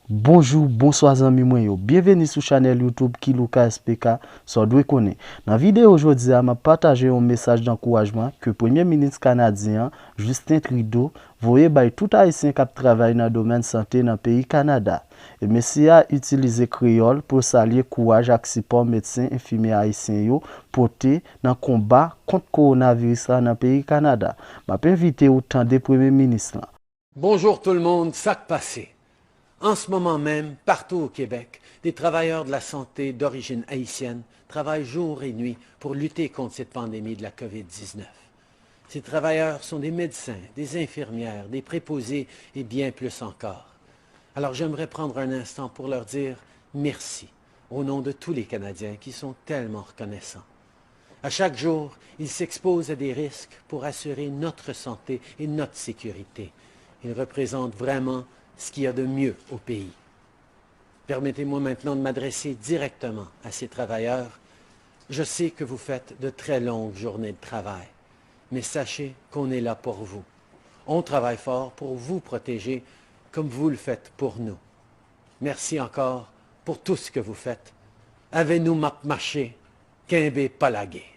Bonjour, bonsoir amis moi yo. Bienvenue sur channel YouTube Kilouka SPK, so dwe konnen. Dans vidéo aujourd'hui, m'a partagé un message d'encouragement que Premier ministre canadien Justin Trudeau voye bay tout haïtien qui travaille dans le domaine santé dans le pays Canada. Et monsieur a utilisé créole pour saluer courage ak support médecins infirmiers haïtiens yo porté dans combat contre coronavirus dans le pays Canada. M'a invité autant de Premier ministre. Bonjour tout le monde, sac passé. En ce moment même, partout au Québec, des travailleurs de la santé d'origine haïtienne travaillent jour et nuit pour lutter contre cette pandémie de la COVID-19. Ces travailleurs sont des médecins, des infirmières, des préposés et bien plus encore. Alors j'aimerais prendre un instant pour leur dire merci au nom de tous les Canadiens qui sont tellement reconnaissants. À chaque jour, ils s'exposent à des risques pour assurer notre santé et notre sécurité. Ils représentent vraiment ce qu'il y a de mieux au pays. Permettez-moi maintenant de m'adresser directement à ces travailleurs. Je sais que vous faites de très longues journées de travail, mais sachez qu'on est là pour vous. On travaille fort pour vous protéger comme vous le faites pour nous. Merci encore pour tout ce que vous faites. Avez-nous marché, Quimbe Palagé.